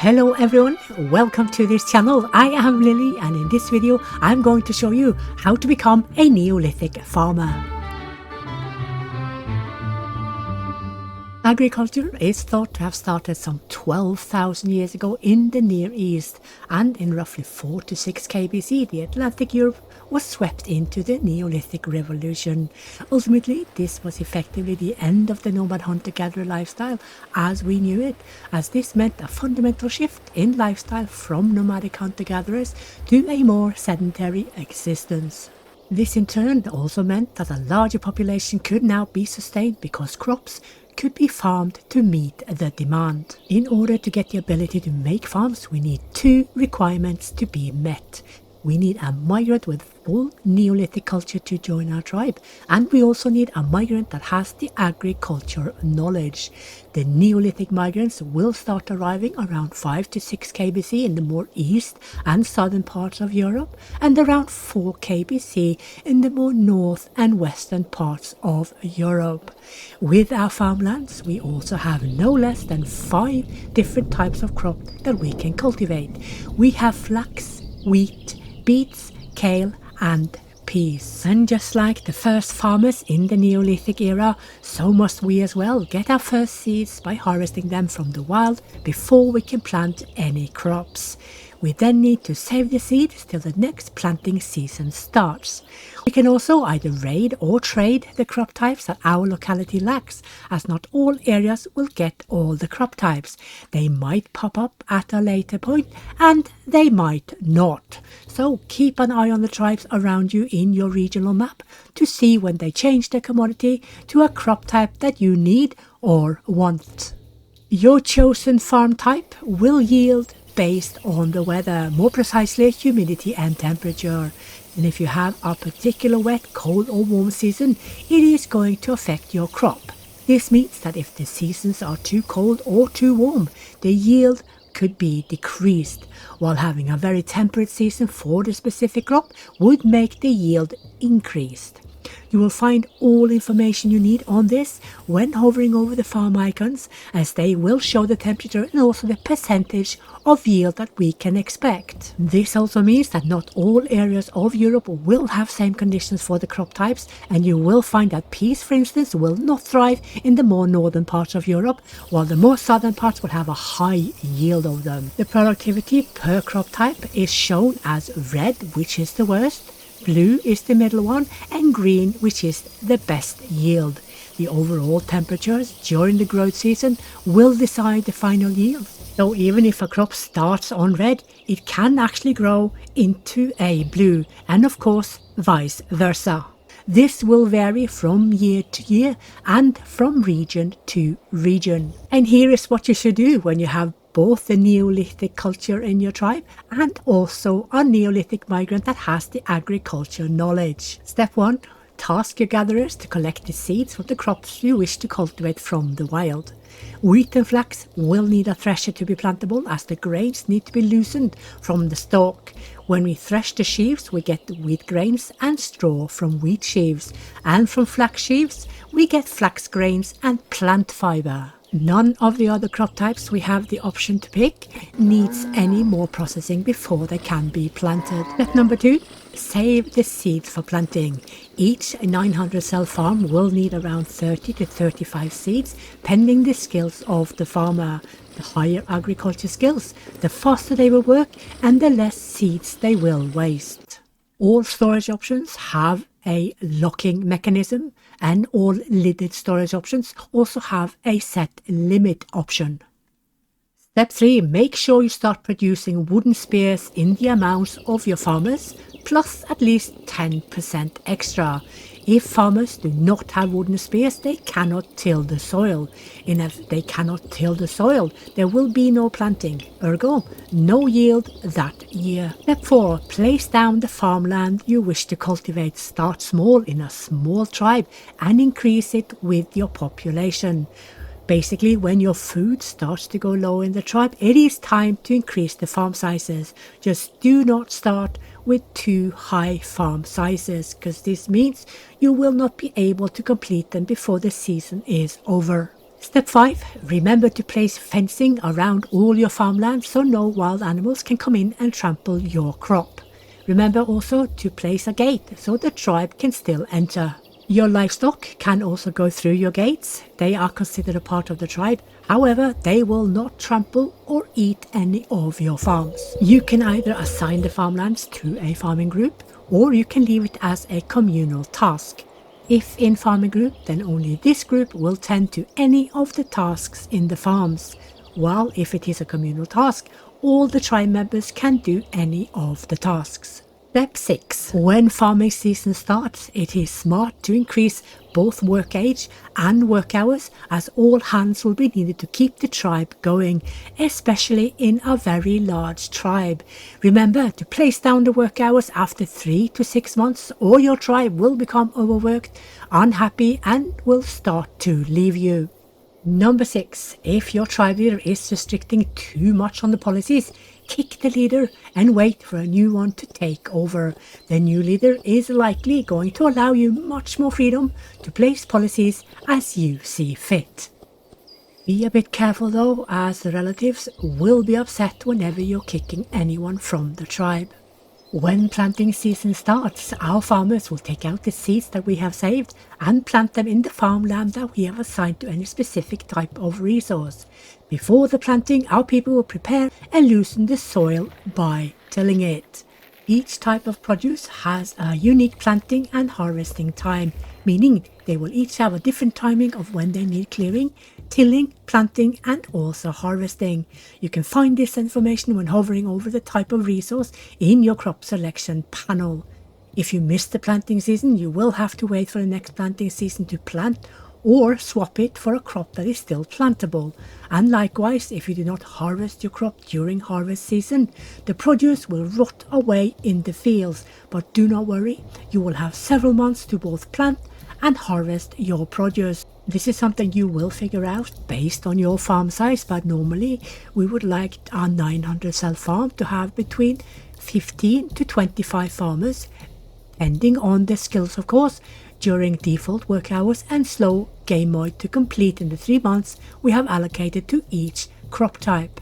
Hello everyone, welcome to this channel. I am Lily and in this video I'm going to show you how to become a Neolithic farmer. Agriculture is thought to have started some 12,000 years ago in the Near East, and in roughly 4 to 6 KBC the Atlantic Europe was swept into the Neolithic Revolution. Ultimately, this was effectively the end of the nomad hunter-gatherer lifestyle as we knew it, as this meant a fundamental shift in lifestyle from nomadic hunter-gatherers to a more sedentary existence. This in turn also meant that a larger population could now be sustained because crops could be farmed to meet the demand. In order to get the ability to make farms, we need two requirements to be met. We need a migrant with full Neolithic culture to join our tribe, and we also need a migrant that has the agriculture knowledge. The Neolithic migrants will start arriving around 5 to 6 KBC in the more east and southern parts of Europe, and around 4 KBC in the more north and western parts of Europe. With our farmlands, we also have no less than 5 different types of crop that we can cultivate. We have flax, wheat, beets, kale and peas. And just like the first farmers in the Neolithic era, so must we as well get our first seeds by harvesting them from the wild before we can plant any crops. We then need to save the seeds till the next planting season starts. We can also either raid or trade the crop types that our locality lacks, as not all areas will get all the crop types. They might pop up at a later point and they might not. So keep an eye on the tribes around you in your regional map to see when they change their commodity to a crop type that you need or want. Your chosen farm type will yield based on the weather, more precisely humidity and temperature. And if you have a particular wet, cold or warm season, it is going to affect your crop. This means that if the seasons are too cold or too warm, the yield could be decreased, while having a very temperate season for the specific crop would make the yield increased. You will find all information you need on this when hovering over the farm icons, as they will show the temperature and also the percentage of yield that we can expect. This also means that not all areas of Europe will have same conditions for the crop types, and you will find that peas, for instance, will not thrive in the more northern parts of Europe, while the more southern parts will have a high yield of them. The productivity per crop type is shown as red, which is the worst, blue is the middle one, and green, which is the best yield. The overall temperatures during the growth season will decide the final yield. So even if a crop starts on red, it can actually grow into a blue, and of course vice versa. This will vary from year to year and from region to region. And here is what you should do when you have both the Neolithic culture in your tribe and also a Neolithic migrant that has the agriculture knowledge. Step 1. Task your gatherers to collect the seeds from the crops you wish to cultivate from the wild. Wheat and flax will need a thresher to be plantable, as the grains need to be loosened from the stalk. When we thresh the sheaves, we get the wheat grains and straw from wheat sheaves, and from flax sheaves we get flax grains and plant fibre. None of the other crop types we have the option to pick needs any more processing before they can be planted. Step number 2. Save the seeds for planting. Each 900 cell farm will need around 30 to 35 seeds, pending the skills of the farmer. The higher agriculture skills, the faster they will work and the less seeds they will waste. All storage options have a locking mechanism, and all lidded storage options also have a set limit option. Step 3. Make sure you start producing wooden spears in the amounts of your farmers, plus at least 10% extra. If farmers do not have wooden spears, they cannot till the soil. And if they cannot till the soil, there will be no planting, ergo no yield that year. Step 4. Place down the farmland you wish to cultivate. Start small in a small tribe and increase it with your population. Basically, when your food starts to go low in the tribe, it is time to increase the farm sizes. Just do not start with too high farm sizes, because this means you will not be able to complete them before the season is over. Step 5. Remember to place fencing around all your farmland so no wild animals can come in and trample your crop. Remember also to place a gate so the tribe can still enter. Your livestock can also go through your gates. They are considered a part of the tribe. However, they will not trample or eat any of your farms. You can either assign the farmlands to a farming group, or you can leave it as a communal task. If in farming group, then only this group will tend to any of the tasks in the farms, while if it is a communal task, all the tribe members can do any of the tasks. Step 6. When farming season starts, it is smart to increase both work age and work hours, as all hands will be needed to keep the tribe going, especially in a very large tribe. Remember to place down the work hours after 3 to 6 months, or your tribe will become overworked, unhappy, and will start to leave you. Number 6. If your tribe leader is restricting too much on the policies, kick the leader and wait for a new one to take over. The new leader is likely going to allow you much more freedom to place policies as you see fit. Be a bit careful though, as the relatives will be upset whenever you're kicking anyone from the tribe. When planting season starts, our farmers will take out the seeds that we have saved and plant them in the farmland that we have assigned to any specific type of resource. Before the planting, our people will prepare and loosen the soil by tilling it. Each type of produce has a unique planting and harvesting time, meaning they will each have a different timing of when they need clearing, tilling, planting, and also harvesting. You can find this information when hovering over the type of resource in your crop selection panel. If you miss the planting season, you will have to wait for the next planting season to plant, or swap it for a crop that is still plantable. And likewise, if you do not harvest your crop during harvest season, the produce will rot away in the fields. But do not worry, you will have several months to both plant and harvest your produce. This is something you will figure out based on your farm size, but normally we would like our 900 cell farm to have between 15 to 25 farmers, depending on their skills of course, during default work hours and slow game mode to complete in the 3 months we have allocated to each crop type.